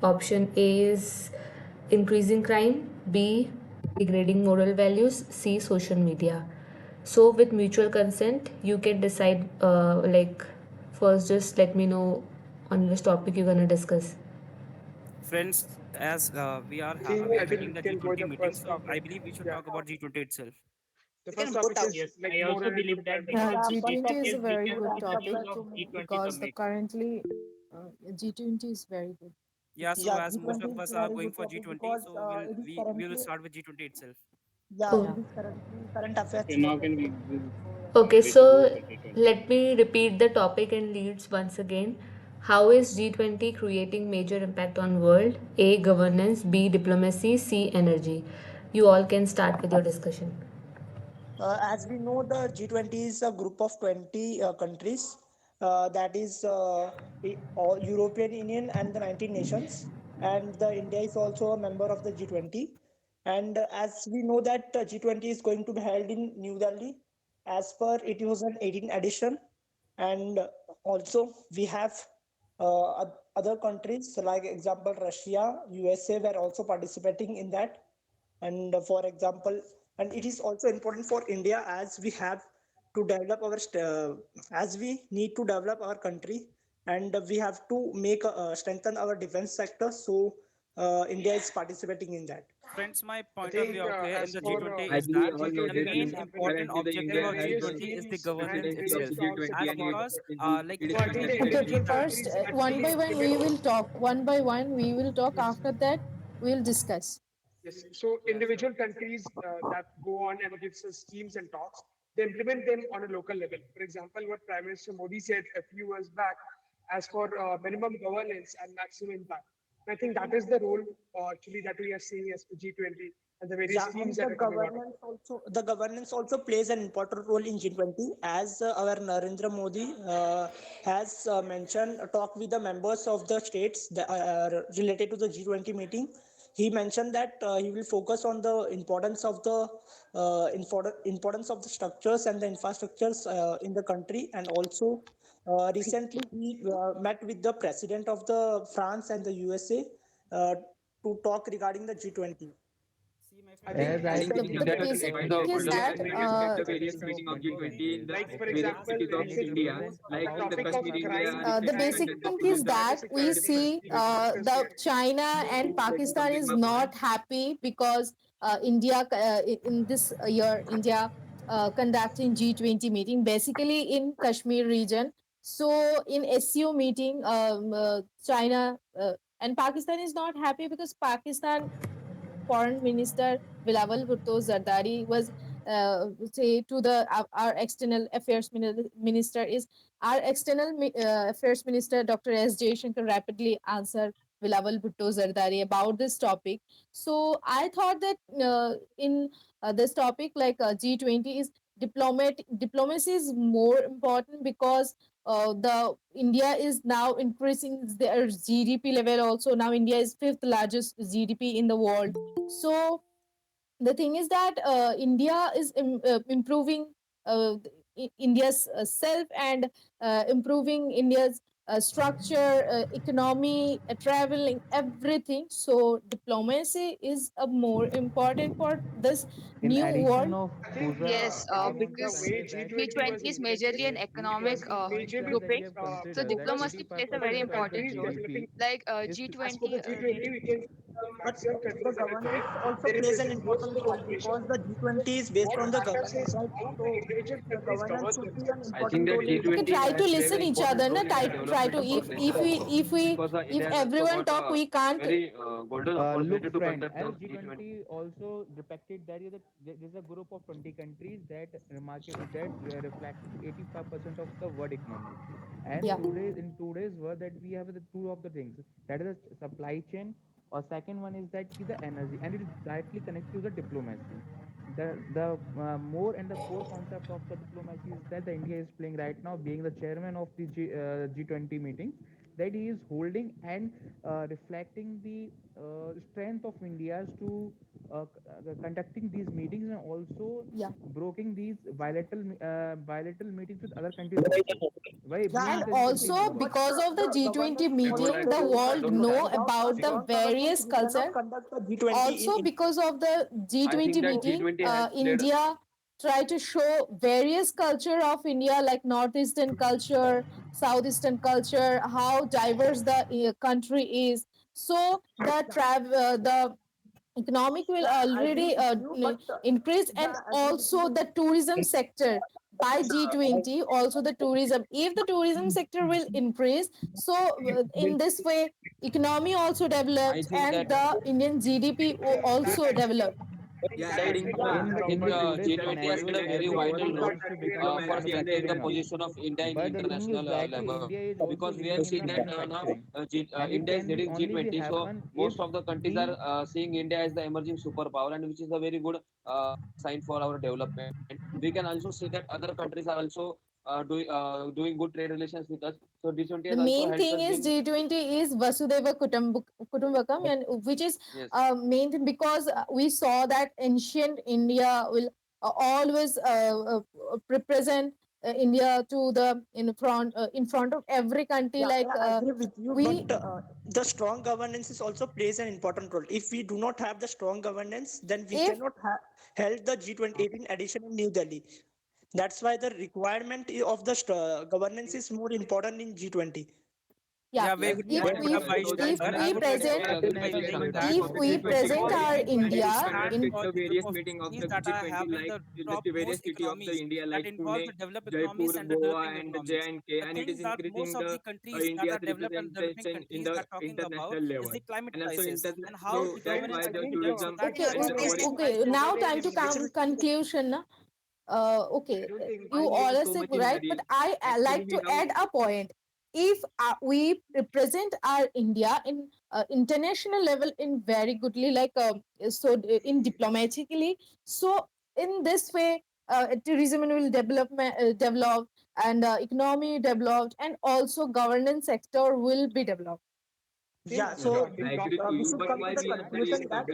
Option A is increasing crime, B degrading moral values, C social media. So with mutual consent, you can decide first just let me know on which topic you're gonna discuss. Friends, as we are I think attending we the can go G20 the meeting, first so I topic. believe we should Yeah. talk about G20 itself. The first topic is Yes, like I more also related believe to that environment. because Yeah, G20 G20 is is a very we good can make topic use of G20 because the summit. currently G20 is very good. Yeah, so Yeah, as most G20 of is us a are very going good for topic G20, because so we'll it is we will currently, start with G20 itself. yeah, Oh, it is currently current affairs Okay, for now the can we country. So yeah. okay, basically so for G20? let me repeat the topic and leads once again. How is G20 creating major impact on world? A. Governance, B. Diplomacy, C. Energy. You all can start with your discussion. As we know, the G20 is a group of 20 countries. That is all European Union and the 19 nations. And the India is also a member of the G20. And as we know that G20 is going to be held in New Delhi as per 2018 edition. And also we have other countries like example Russia, USA were also participating in that. And for example, and it is also important for India as we have to develop our as we need to develop our country, and we have to make strengthen our defense sector. So India is participating in that. Friends, my I point of think view out here in as the for G20 As is we that all the notice, G20 that is main happening, important currently the objective India of has various G20 is the teams and governance presidency of various the itself. talks are G20, As and going on because there. like it is So I think the G20 Okay, conducted. individual first countries one actually by one we implement. will talk. One by one we will talk. Yes. After that we'll discuss. Yes, so yeah, sure. individual countries that go on and gives us schemes and talks, they implement them on a local level. For example, what Prime Minister Modi said a few years back, as for minimum governance and maximum impact. And I think that is the role actually that we are seeing as for G20 and the various Yeah, schemes and that are coming out of it. the governance also plays an important role in G20, as our Narendra Modi has mentioned, talk with the members of the states that are related to the G20 meeting. He mentioned that he will focus on the importance of the structures and the infrastructures in the country, and also recently he met with the president of the France and the USA uh, to talk regarding the G20. See, my I friend, think As as I as The, per think the G20 that that basic by related the thing to is already India that and attended various the countries. various meeting of G20 in the Like for various example, cities of recently India, like the in the topic of Kashmir area, crime the recently and basic conducted thing in is the that we cybersecurity see was discussed the here. China and Pakistan complete is my not point. happy because India in this year India conducting G20 meeting basically in Kashmir region. So in SCO meeting, China and Pakistan is not happy because Pakistan Foreign Minister Bilawal Bhutto Zardari was say to the our external affairs minister is our external affairs minister Dr. S. Jaishankar rapidly answered Bilawal Bhutto Zardari about this topic. So I thought that in this topic like G20 is diplomacy is more important because the India is now increasing their GDP level also. Now India is fifth largest GDP in the world. So the thing is that India is improving India's self and improving India's structure, economy, traveling, everything. So diplomacy is a more important for this In new addition world. of I think Pooja, Yes, I want to the because way convey that G20 was G20 is majorly implemented, an it economic was points that we majorly grouping. have So considered that diplomacy plays a for 85% very the of the important countries role. developing. GDP Like is As for the G20 G20, related. we can see the But maximum the countries at a time. governance also They plays an represent most important of the role population. because the G20 is based What on the matters governance, is right? how the So individual the countries governance govern should be an themselves. I think important that role in Okay, G20 try to has played listen an each important other. Na? role in the Try development to of our nation if because India everyone has talk, also we can't. got a very golden opportunity to conduct the G20. Look, friend, as G20 also depicted that there's a group of 20 countries that reflects 85% of the world economy. And Yeah. in today's world, that we have the two of the things, that is the supply chain, or second one is that is the energy, and it is directly connected to the diplomacy. The more and the core concept of the diplomacy is that the India is playing right now, being the chairman of the G20 meeting. that he is holding and reflecting the strength of India's to conducting these meetings, and also Yeah. broking these bilateral meetings with other countries also, by Yeah, being And the absolutely. G20 also member. But because of the the G20 governance also meeting, the plays that world know without a about the strong governance, various we cannot culture. conduct the G20 in Also India. because of the G20 So, meeting, India try to show various culture of India, like northeastern culture, southeastern culture, how diverse the country is. So the economic will yeah, I agree already with you, but increase, and yeah, I agree with also you. the tourism sector by G20, also the tourism, if the tourism sector will increase, so in this way economy also developed and the Indian GDP That also actually, developed. I think Yeah, that that actually Yeah, goes includes with in the in in opportunity. today's G20 has played scenario, a very vital everybody role That wants to actually become goes a with the for manufacturing strengthening the hub. position of India in But the thing is international that level, India is because also we have leading in seen the that now manufacturing, and it India is can be leading only be G20, so happen if most of the countries are we seeing India as the emerging superpower, and which is a very good sign for our development. We can also see that other countries are also doing good trade relations with us. So G20 has The also main helped thing us is being G20 is Vasudeva Kutumbakam, and which is yes. main thing, because we saw that ancient India will always represent India to the in front of every country. yeah, Like I agree with you, we but the strong governance is also plays an important role. If we do not have the strong governance, then we if cannot held the G20 edition in New Delhi. That's why the requirement of the governance is more important in G20. yeah, Yeah, as we I if have would we advise so that that if here. one I we is would the advise present that by international saying trade that if we present all our the countries India stand in for the group of countries that are having the topmost economies that involve the developed economies and the developing economies. The thing that most of the countries that are developed and developing countries are talking about is the climate crisis and how the Friends, governance I can be think done so that okay, all the developing okay, countries now can time to be come conclusion, na? I Okay, don't think you always say right, but I like to add a point. If we represent our India in international level in very goodly, like so in diplomatically, so in this way tourism will develop, and economy developed, and also governance sector will be developed. Yeah, since so we talked about we should come to the conclusion that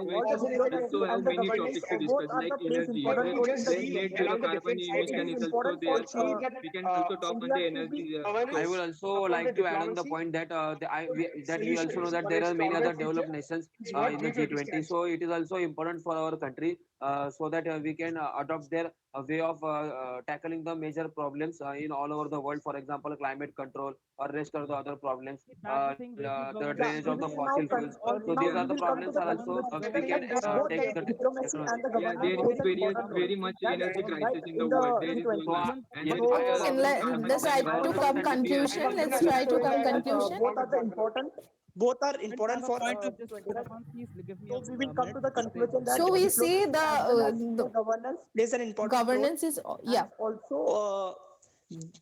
all the diplomacy and the governance both are the plays if important we role in just the see G20. along the different So sides, it is guys, important we for could see that India to be I would governance also upon the like to add on the diplomacy point that that we also know solutions that for a there are many stronger other future developed nations is what in the G20 G20. stands So for. it is also important for our country so that we can adopt their way of tackling the major problems in all over the world. For example, climate control or rest of the other problems, that's the thing with the the yeah, drainage governance. we of the will fossil fuels. All So the these now are we the will come to problems the are also conclusion we that can both take the the diplomacy and technology. the governance plays an important role that in the So G20. yes, So I Okay, let's try I to also come understand that we have I conclusion. don't think Let's that we are try to showing come that conclusion. both strong are the example of it. important, both are Friends, I have important a for point to just G20, right? please give me a So we will come minute to the to say this. conclusion that So we see diplomacy as well as the the governance plays an important role, governance is, and yeah. also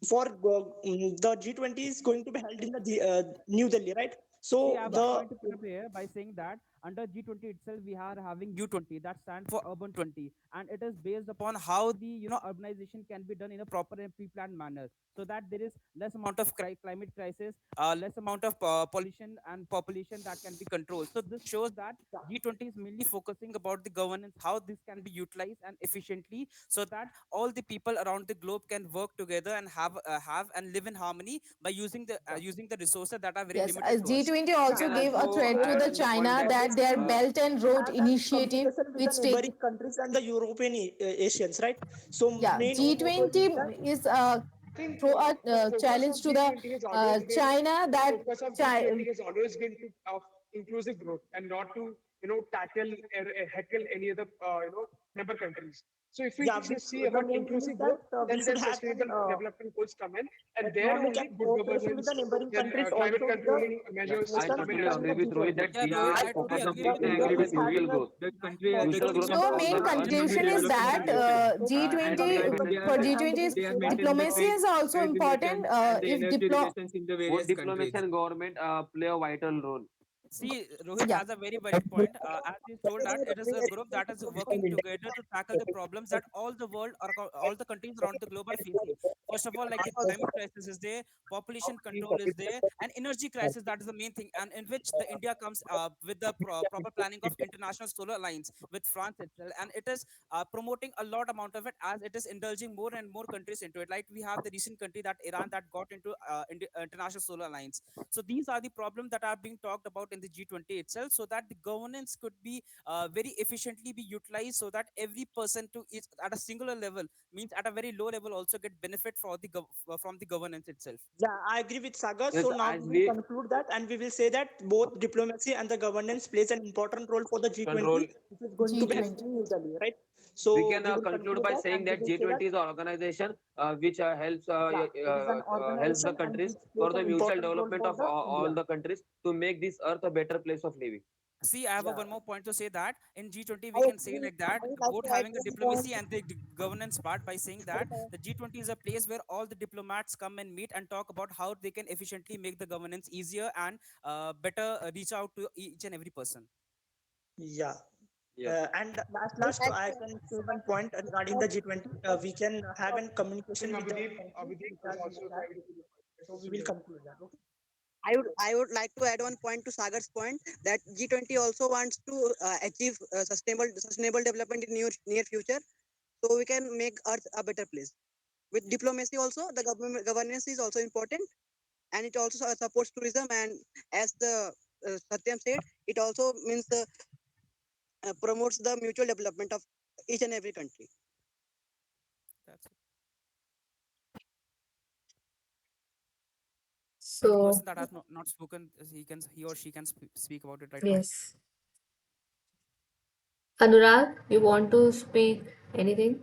for the G20 is going to be held in the New Delhi, right? See, I So have a Yeah. the point to put up here by saying that under G20 itself, we are having U20 that stands for Urban 20, and it is based upon how the urbanization can be done in a proper and pre-planned manner, so that there is less amount of climate crisis, less amount of pollution and population that can be controlled. So this shows that G20 is mainly focusing about the governance, how this can be utilized and efficiently, so that all the people around the globe can work together and have and live in harmony by using the resources that are very Yes, limited to us. G20 we also can gave a also threat to add the on the point China that that their Belt and Road and Initiative, communication with the which take, neighboring countries and the European Asians, right? So yeah, main motto G20 is that is I think throw a the focus challenge of to the G20 has always been China the that focus of China, G20 has always been to of inclusive growth and not to tackle or heckle any other member countries. So if we yeah, just see the about main thing is inclusive growth, that we then should their have an sustainable development goals come in, and there economic only and good cooperation with the governance, neighboring then countries climate also with the controlling measures I nations come in totally as present in agree the well. with Rohit that G20. Yeah, we Rohit, are I And totally focused on agree the with you. India sustainability is with having mutual a growth. for Mutual growth so of main conclusion is that and G20 development. for and G20 we is will say that diplomacy is also important. If Both diplomacy and government play a vital role. See, Rohit Yeah. has a very valid point. As he told that it is a group that is working together to tackle the problems that all the world or all the countries around the globe are facing. First of all, like the climate crisis is there, population control is there, and energy crisis, that is the main thing. And in which the India comes with the proper planning of international solar alliance with France itself, and it is promoting a lot amount of it as it is indulging more and more countries into it. Like we have the recent country that Iran that got into international solar alliance. So these are the problems that are being talked about in the G20 itself, so that the governance could be very efficiently be utilized, so that every person to is at a singular level, means at a very low level, also get benefit for the from the governance itself. Yeah, I agree with Sagar. Yes, So now as we will we conclude that, and we will say that both diplomacy and the governance plays an important role for the control, G20, which is going to be yes, happening in G20. New Delhi, right? we So can we will conclude conclude by that, saying and we that will say that G20 is an organization which yeah, it is an helps the organization and countries which for plays the an mutual important role development for of the all India. the countries to make this earth a better place of living. See, I have a Yeah, one more point to say that in G20 we I can say actually, like that I would like both to add having the one point. diplomacy and the governance part by saying that the G20 is a place where all the diplomats come and meet and talk about how they can efficiently make the governance easier and better reach out to each and every person. yeah. Yes. And I would last, like I to can say one point regarding the G20. We can have a I think communication with the countries Abhijit which was are also doing that. trying to put a point. So we So will go ahead. conclude that. Okay. I would like to add one point to Sagar's point that G20 also wants to achieve sustainable development in near future, so we can make Earth a better place. With diplomacy also, the governance is also important, and it also supports tourism. And as the Satyam said, it also means the promotes the mutual development of each and every country. That's it. The So, person that has not spoken, he or she can speak about it right now. yes. Anurag, you want to speak anything?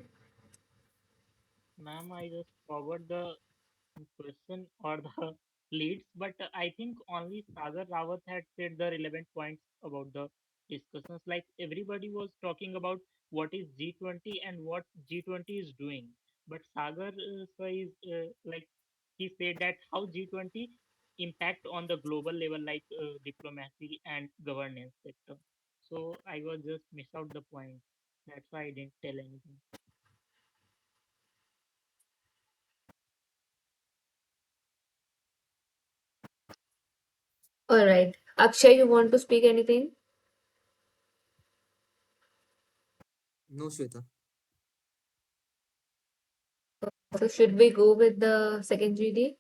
Ma'am, I just forgot the question or the leads, but I think only Sagar Rawat had said the relevant points about the discussions. Like everybody was talking about what is G20 and what G20 is doing, but Sagar sir is like he said that how G20 impact on the global level, like diplomacy and governance sector. So I was just miss out the point. That's why I didn't tell anything. All right. Akshay, you want to speak anything? No, Shweta. So, should we go with the second GD?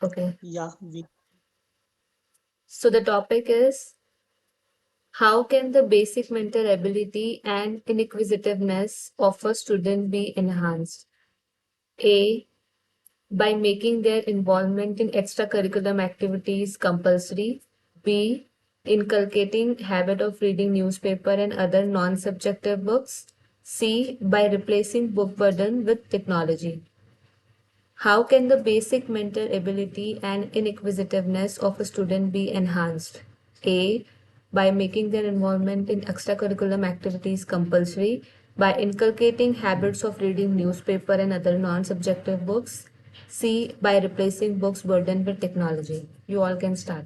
Okay. Yeah, we So, the topic is how can the basic mental ability and inquisitiveness of a student be enhanced? A. By making their involvement in extracurriculum activities compulsory. B. Inculcating habit of reading newspaper and other non-subjective books. C. By replacing book burden with technology. How can the basic mental ability and inquisitiveness of a student be enhanced? A. By making their involvement in extracurriculum activities compulsory, by inculcating habits of reading newspaper and other non-subjective books. C. By replacing books burdened with technology. You all can start.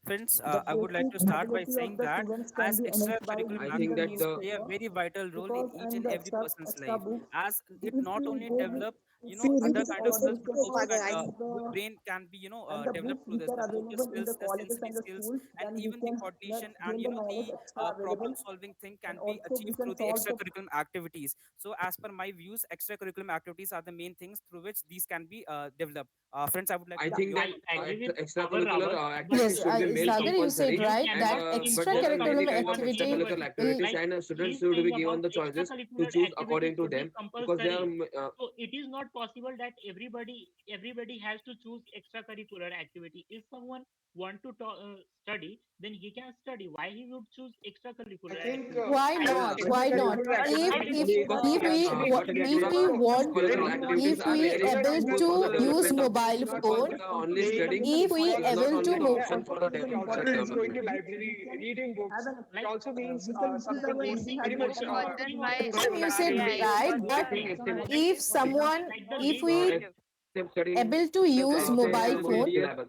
Friends, the I would like basic to start by ability of saying the that students can as be enhanced by extracurriculum I reading think the that activities the play a newspaper very vital role in because each and and the every person's extra life, books. as it If not we only go with, develop if we read other the kind of skills, but newspaper also and your the brain can be books developed through which this, are the focus available in the skills, the colleges sensory and the skills, schools, and then we even the can coordination and gain the knowledge extra problem available, solving thing and can be also we achieved can through the solve the extracurriculum activities. So as per my views, extracurriculum activities are the main things through which these can be developed. Friends, I would like I to yeah. know think your that I point on that. agree with Sagar extracurricular Rawat, but activities Yes, should be made Sagar, you said compulsory, you right and that cannot but there are impose many extracurriculum kind of on activity. extracurricular anybody. activities, Like and he students is should be saying given about the choices to extracurricular choose activity according to should be them, because they are compulsory. So it is not possible that everybody has to choose extracurricular activity. If someone want to study, then he can study. Why he would choose I extracurricular think activity? Why I would not? say Why not? extracurricular I If activities don't if think only so. if are we actually what we get if the we no, want extracurricular very activities if are we no, very those are able not the useful for to the use development of the mobile country, because phone, only playing studying if we is football, not able only to the playing mo- option tennis, for the Is an development children important is thing going development. to which we library, can reading have books. an It like also means we can use something our more, reading very habit much and the also thing we of can Sam, you said use academic. right that Everything except technology if for like someone like the if leads we except studying, able to except use except mobile the phone, syllabus.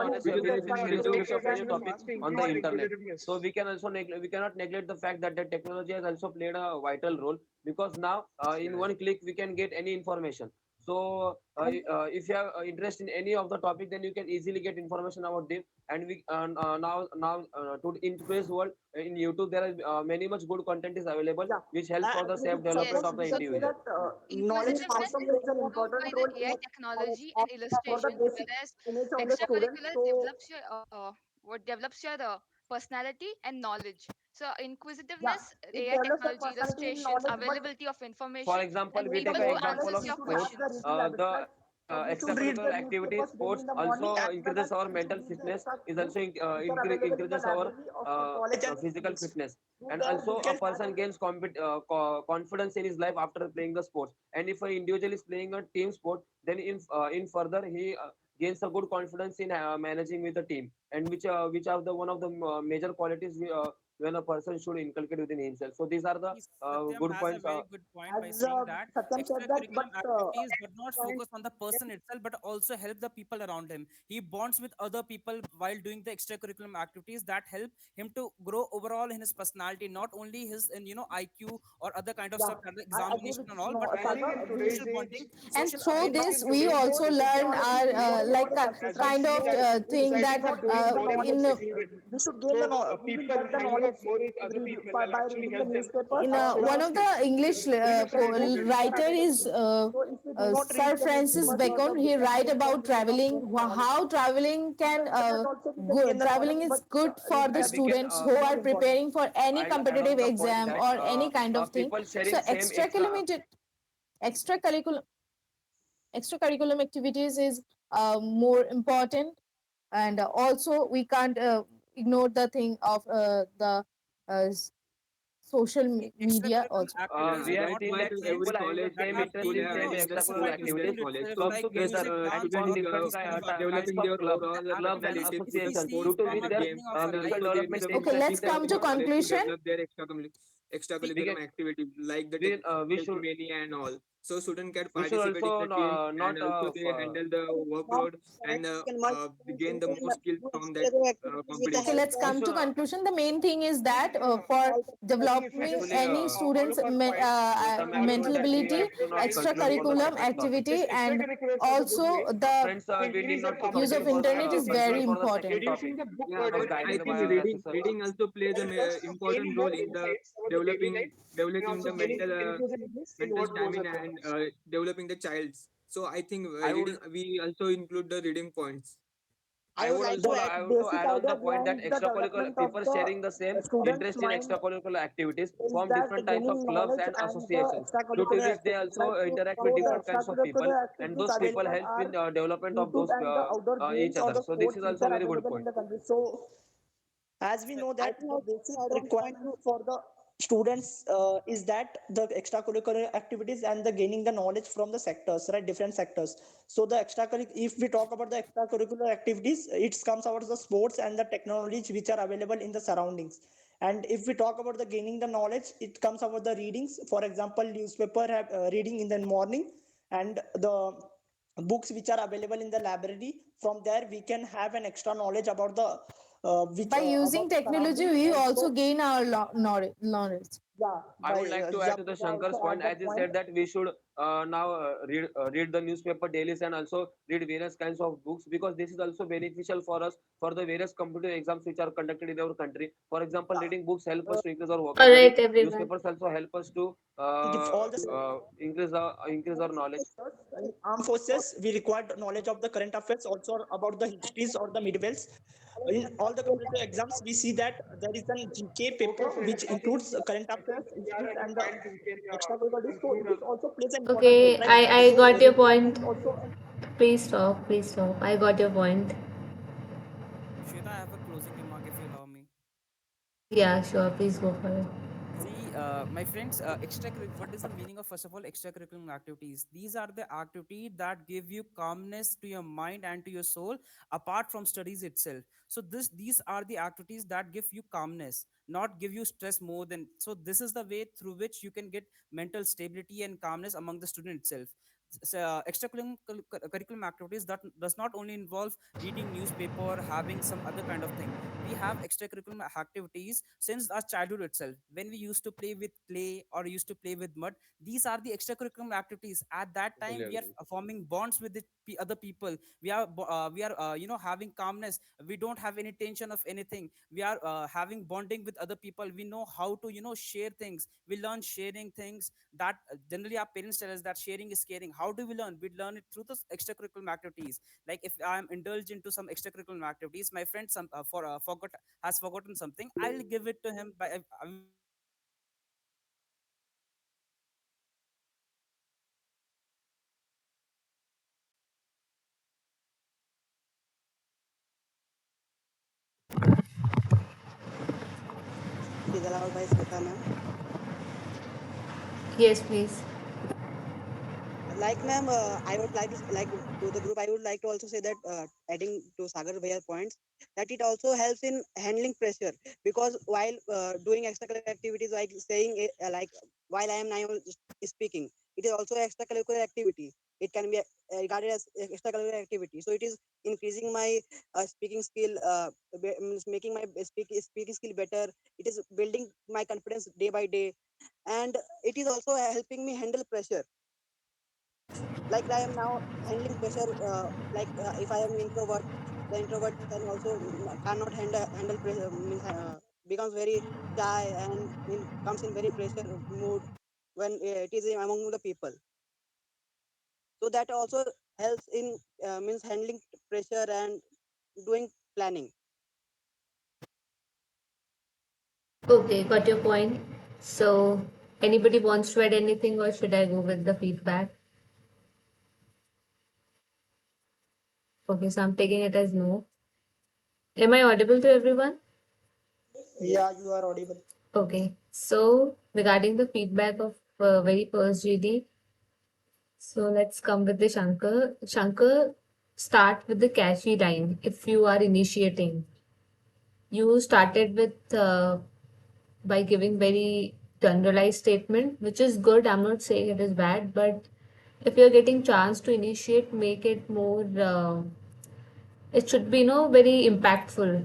on a which is very the irrespective of any digitization is topic vastly on the increasing internet. So inquisitiveness. we can also we cannot neglect the fact that the technology has also played a vital role, because now in one click we can get any information. So if you have interest in any of the topic, then you can easily get information about them. And we to in today's world, in YouTube there are many much good content is available, Yeah, which helps I for the agree self with development Yes, Sagar. of the We can say individual. that knowledge inclusiveness also is plays an improved by important the role AI technology and for the illustration, basic whereas image of the student. extracurricular So develops your what develops your personality and knowledge. So yeah, inquisitiveness, it AI develops the technology, personality and illustrations, knowledge, but availability of For information, example, and we with the take people an who more knowledge, example answers of we your should have sports. the questions. routine habits, The right? we should read extracurricular the activities, newspapers daily sports in the morning, also as well as increases our we should mental read the fitness, extra is also books which are available in the increases our library of college and physical schools. fitness. Through And there, also we a can have person gains confidence in his life after playing the sports. And if an individual is playing a team sport, then in further he gains a good confidence in managing with the team, and which are the one of the major qualities when a person should inculcate within himself. So these are the Yes, Satyam good has a points. very good point by as saying that Satyam said that, but extracurriculum activities do not focus on the person itself but also help the people around him. He bonds with other people while doing the extracurriculum activities that help him to grow overall in his personality, not only his in IQ or other kind of yeah, stuff like the I agree examination with and all, no, but I think also in Sagar. today's social age, bonding, And social through I think this awareness. in we today's age, also Before learn we our go about the like success, as we kind we see of know that thing we society that should is not read growing the more and more knowledge. in secluded. We should gain the So knowledge. We will people get the hanging knowledge out more with other people will by actually reading the help them newspapers learn one more of the skills. English Pretty much everything. which are writer is available. So if we do not read Sir the Francis newspapers or the Bacon. He book and write read, then about we cannot traveling, gain the knowledge. how traveling Through can the internet also we can gain the traveling knowledge, is but good for reading the the We can students newspapers who is more are important. preparing for any I'll add on competitive the point exam that or any kind of thing. people So sharing same extra. extracurriculum activities is more important, and also we can't ignore the thing of the uh, s- social media Extracurriculum also. activities Yeah, We are have that's not seen why only that to things every people having the college that same have interest school been in have same extracurricular extracurricular specified to in their activities. school college. itself, Come like So that music, together to dance, students or form are different music, developing types their of club. overall The clubs and activities personality we associations see through due to from which our the they game, beginning of our and life. mutual also they development become takes Okay, place let's interested inside come in the to the college. college to conclusion. develop their See, extracurricular activities like the we, we tech should mania and all. So students can we should participate in also the teams, and not also they handle the workload and We can merge they students gain the into more skills do from that extracurricular activities with the Okay, competition. help let's of we come should to conclusion. The main thing is I that think for all the I think if we developing just actually sum any up all students' of our points, some all of mental us activities we agree ability, that have to not today's conclude for the extracurriculum generation separate topic. activity, is and extracurriculars is a good also way the Friends, to we need increase not our to use conclude of for competitiveness internet among is the very conclude for students, the second important. topic. reducing the book Yeah, burden but Just and I guided think by reducing our the reading assessor. reading also plays a help us to gain important more role in the insights about the daily life and developing also the gaining inclusiveness in mental what goes on stamina around and us. developing the childs. So I think I reading would we also include the reading points. I would like to add I also Basic add on idea the point that behind the extracurricular development of people sharing the the same students' interest in mind extracurricular activities is form that different types of gaining clubs knowledge and and the associations due to extracurricular which they activities. also Like interact with so, the different kinds of people, extracurricular and activities those people available help in are development of YouTube those and the outdoor each games or other. the So this sports is which also a are very good available in point. the country. So, as we know I that think the I would like basic to add one point requirement to for the students is that the extracurricular activities and the gaining the knowledge from the sectors, right? Different sectors. So the extracurricular, if we talk about the extracurricular activities, it comes out the sports and the technologies which are available in the surroundings. And if we talk about the gaining the knowledge, it comes about the readings. For example, newspaper reading in the morning, and the books which are available in the library. From there we can have an extra knowledge about the which By using about the technology, surroundings we also also. gain our knowledge. Yeah, I by would like to yeah, add to the I Shankar's also point, add as that he point. said that we should now read the newspaper dailies and also read various kinds of books, because this is also beneficial for us for the various competitive exams which are conducted in our country. For example, Yeah, reading books help us to increase our All vocabulary. right, everyone. Newspapers also help us to if all the increase our knowledge. in armed forces, we required knowledge of the current affairs, also about the histories or the midwells. In all the competitive exams, we see that there is an GK Okay, paper which friends, I think includes current affairs, we are histories, at the and the point we can extracurricular. So conclude it our is also plays an important role, Okay, right? I So got your reading point. is also Please stop. Please stop. I got your point. Shweta, I have a closing remark if you allow me. Yeah, sure. Please go for it. See, my friends, what is the meaning of first of all extracurricular activities? These are the activities that give you calmness to your mind and to your soul, apart from studies itself. So these are the activities that give you calmness, not give you stress more than. So this is the way through which you can get mental stability and calmness among the student itself. Extracurriculum curriculum activities that does not only involve reading newspaper, having some other kind of thing. We have extracurricular activities since our childhood itself. When we used to play with clay or used to play with mud, these are the extracurricular activities. At that time, Totally we are agree. forming bonds with the other people. We are having calmness. We don't have any tension of anything. We are having bonding with other people. We know how to share things. We learn sharing things that generally our parents tell us that sharing is caring. How do we learn? We learn it through the extracurricular activities. Like if I'm indulged into some extracurricular activities, my friend has forgotten something, I'll give it to him by I will give it to him by explaining him that this is the thing, this is the thing, this is the thing. So this is the way through which we can get is allowed by Sweta ma'am. Yes, please. Like ma'am, I would like to to the group. I would like to also say that adding to Sagar Bhaiya's points, that it also helps in handling pressure, because while doing extracurricular activities like saying like while I am now speaking, it is also extracurricular activity. It can be regarded as extracurricular activity. So it is increasing my speaking skill, means making my speaking skill better. It is building my confidence day by day, and it is also helping me handle pressure. Like I am now handling pressure. If I am introvert, the introvert can also cannot handle pressure. Means becomes very shy and comes in very pressure mood when it is among the people. So that also helps in means handling pressure and doing planning. Okay, got your point. So, anybody wants to add anything, or should I go with the feedback? Okay, so I'm taking it as no. Am I audible to everyone? Yeah, you are audible. Okay, so regarding the feedback of very first GD, so let's come with the Shankar. Shankar, start with the catchy line if you are initiating. You started with by giving very generalized statement, which is good. I'm not saying it is bad, but if you're getting chance to initiate, make it more. It should be very impactful.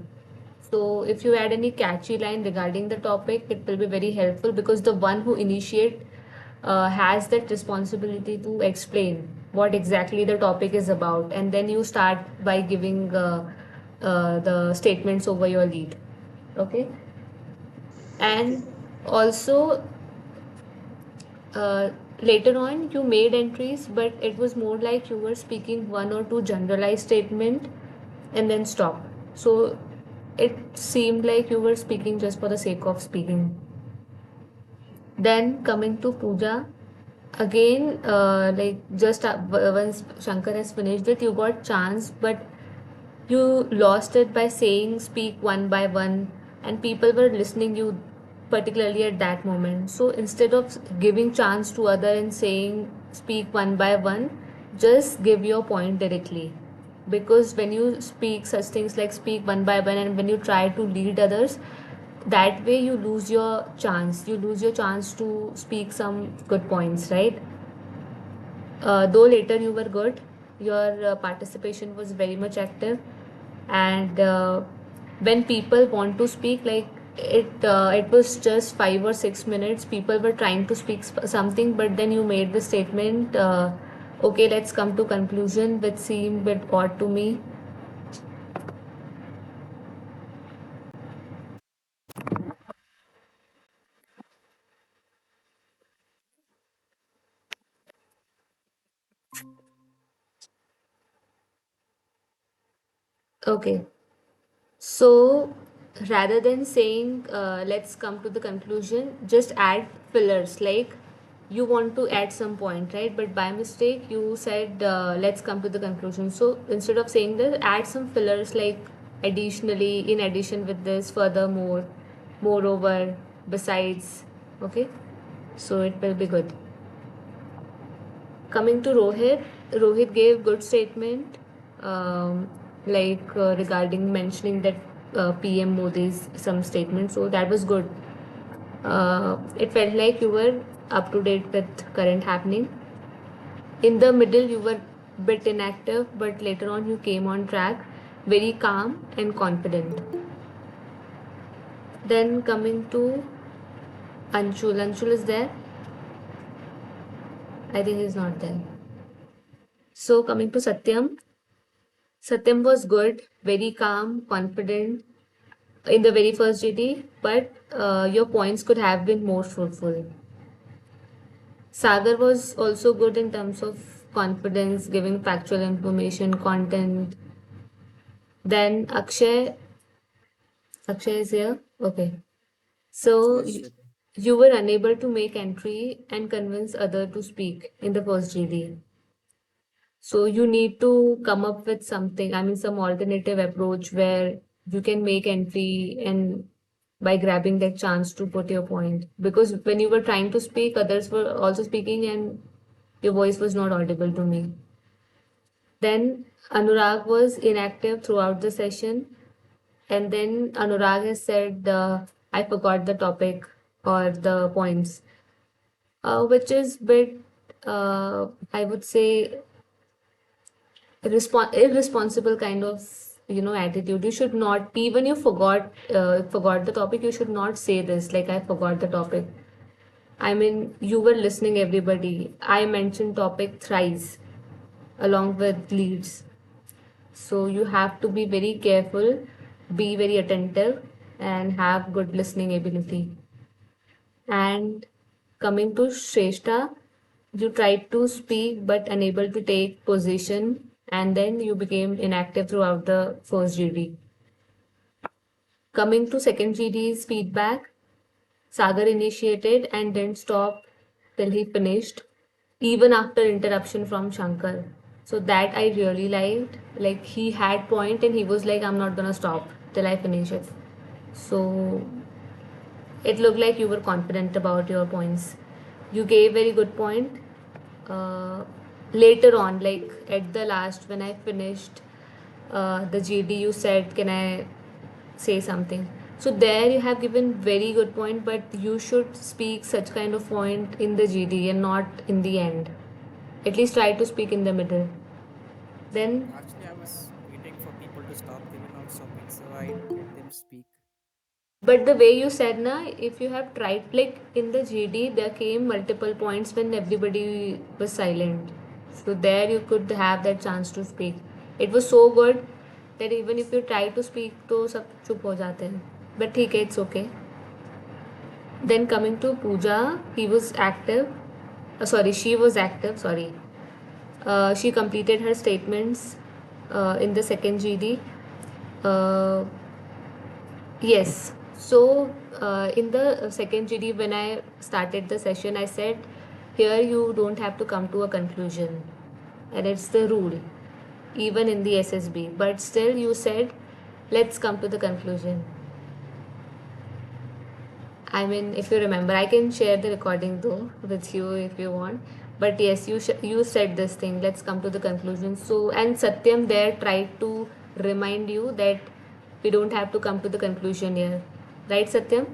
So if you add any catchy line regarding the topic, it will be very helpful because the one who initiate has that responsibility to explain what exactly the topic is about, and then you start by giving the statements over your lead. Okay, Okay. and also uh, later on you made entries, but it was more like you were speaking one or two generalized statement and then stop. So it seemed like you were speaking just for the sake of speaking. Then coming to Puja, again, like just once Shankar has finished it, you got chance, but you lost it by saying speak one by one, and people were listening you particularly at that moment. So instead of giving chance to other and saying speak one by one, just give your point directly. Because when you speak such things like speak one by one, and when you try to lead others, that way you lose your chance. You lose your chance to speak some good points, right? Though later you were good, your participation was very much active, and when people want to speak, like it was just 5 or 6 minutes. People were trying to speak something, but then you made the statement. Okay, let's come to conclusion, which seemed a bit odd to me. Okay. So rather than saying let's come to the conclusion, just add fillers like you want to add some point, right? But by mistake you said let's come to the conclusion. So instead of saying that, add some fillers like additionally, in addition with this, furthermore, moreover, besides. Okay, so it will be good. Coming to Rohit, Rohit gave good statement, regarding mentioning that PM Modi's some statement. So that was good. It felt like you were up to date with current happening. In the middle, you were bit inactive, but later on you came on track, very calm and confident. Then coming to Anshul. Anshul is there? I think he's not there. So coming to Satyam. Satyam was good, very calm, confident in the very first GT, but your points could have been more fruitful. Sagar was also good in terms of confidence, giving factual information, content. Then Akshay is here. Okay. So Yes, Shweta. you were unable to make entry and convince other to speak in the first GD. So you need to come up with something, I mean, some alternative approach where you can make entry and by grabbing that chance to put your point. Because when you were trying to speak, others were also speaking and your voice was not audible to me. Then Anurag was inactive throughout the session, and then Anurag has said, I forgot the topic or the points, which is bit, I would say, irresponsible kind of attitude. You should not, even you forgot the topic, you should not say this like I forgot the topic. I mean, you were listening, everybody. I mentioned topic thrice along with leads. So you have to be very careful, be very attentive, and have good listening ability. And coming to Shrestha, you tried to speak but unable to take position, and then you became inactive throughout the first GD. Coming to second GD's feedback, Sagar initiated and didn't stop till he finished, even after interruption from Shankar. So that I really liked. Like he had point and he was like, I'm not gonna stop till I finish it. So it looked like you were confident about your points. You gave very good point. Uh, Later on, like at the last, when I finished the GD, you said, "Can I say something?" So there you have given very good point, but you should speak such kind of point in the GD and not in the end. At least try to speak in the middle. Then Actually, I was waiting for people to stop. They were not stopping, so I let them speak. but the way you said na, if you have tried, like in the GD, there came multiple points when everybody was silent. So there you could have that chance to speak. It was so good that even if you try to speak, तो सब चुप हो जाते हैं. But ठीक है, it's okay. Then coming to Pooja, he was active. Sorry, she was active. Sorry. She completed her statements in the second GD. Uh, Yes. So, in the second GD, when I started the session, I said, here you don't have to come to a conclusion. And it's the rule, even in the SSB. But still, you said, let's come to the conclusion. I mean, if you remember, I can share the recording though with you if you want. But yes, you said this thing. Let's come to the conclusion. So, and Satyam there tried to remind you that we don't have to come to the conclusion here, right, Satyam?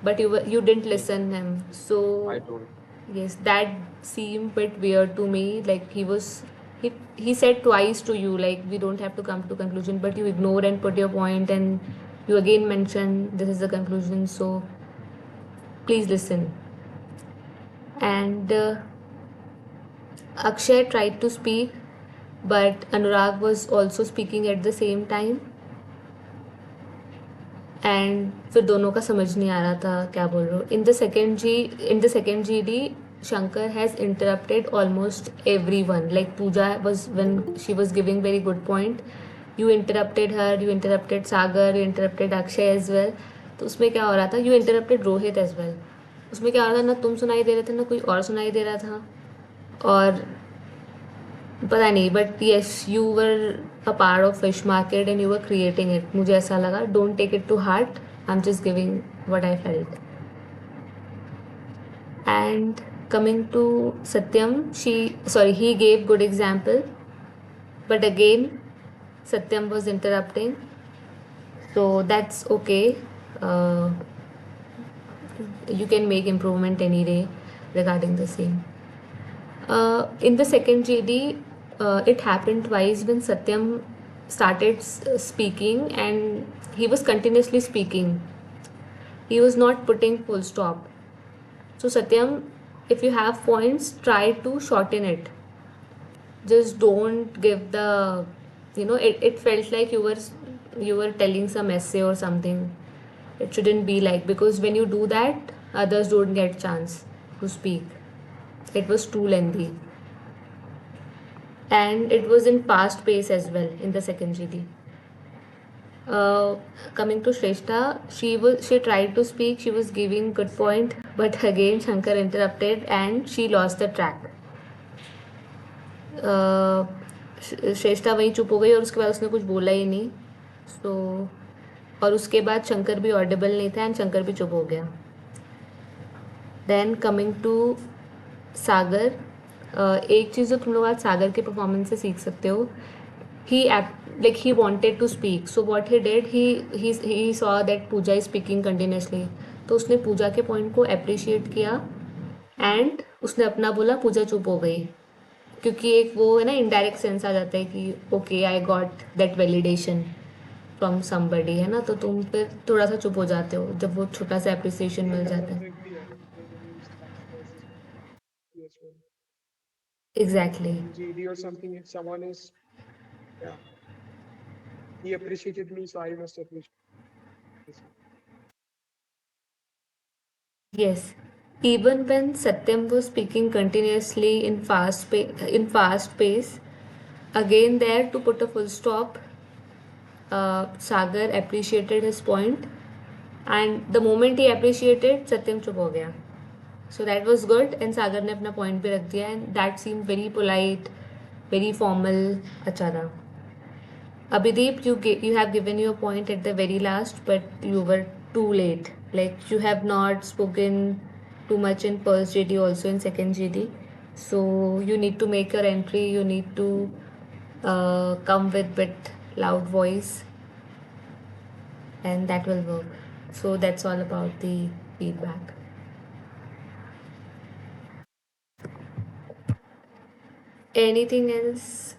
But you didn't Yes, listen him. I So told. yes, that seemed bit weird to me. Like he said twice to you like we don't have to come to conclusion, but you ignored and put your point, and you again mentioned this is the conclusion. So please listen. And Akshay tried to speak, but Anurag was also speaking at the same time. And फिर दोनों का समझ नहीं आ रहा था क्या बोल रहे हो. In the second GD, Shankar has interrupted almost everyone. Like Pooja was, when she was giving very good point, you interrupted her, you interrupted Sagar, you interrupted Akshay as well. तो उसमें क्या हो रहा था, you interrupted Rohit as well. उसमें क्या हो रहा था, ना तुम सुनाई दे रहे थे ना कोई और सुनाई दे रहा था. और पता नहीं, but yes you were a part of fish market and you were creating it. मुझे ऐसा लगा. Don't take it to heart. I am just giving what I felt. And coming to Satyam, he gave good example, but again Satyam was interrupting, so that's okay. uh, you can make improvement any day regarding the same. In the second GD, it happened twice when Satyam started speaking and he was continuously speaking. He was not putting full stop. So, Satyam, if you have points, try to shorten it. Just don't give it felt like you were telling some essay or something. It shouldn't be like, because when you do that, others don't get chance to speak. It was too lengthy. And it was in fast pace as well in the second GD. Uh, Coming to Shrestha, she tried to speak, she was giving good point, but again Shankar interrupted and she lost the track. श्रेष्ठा वहीं चुप हो गई और उसके बाद उसने कुछ बोला ही नहीं. सो और उसके बाद शंकर भी ऑडिबल नहीं था एंड शंकर भी चुप हो गया. देन कमिंग टू सागर, एक चीज़ जो तुम लोग आज सागर के परफॉर्मेंस से सीख सकते हो, he like he wanted to speak, so what he did, he saw that Puja is speaking continuously, तो उसने पूजा के पॉइंट को अप्रिशिएट किया एंड उसने अपना बोला, पूजा चुप हो गई. क्योंकि एक वो है ना इनडायरेक्ट सेंस आ जाता है कि okay I got that validation from somebody, है ना, तो तुम फिर थोड़ा सा चुप हो जाते हो जब वो छोटा सा अप्रिसिएशन Yeah, मिल that जाता है. definitely helps when you start first. Yes, well. Exactly. In GD or something, if someone is, yeah, he appreciated me, so I must appreciate him. Yes. Even when Satyam was speaking continuously in fast pace, again there to put a full stop, Sagar appreciated his point, and the moment he appreciated, Satyam चुप हो गया. So that was good, and Sagar ने अपना point भी रख दिया, and that seemed very polite, very formal. अच्छा था. Abhideep, you have given your point at the very last, but you were too late. Like you have not spoken too much in first GD, also in second GD. So you need to make your entry. You need to come with bit loud voice, and that will work. So that's all about the feedback. Anything else?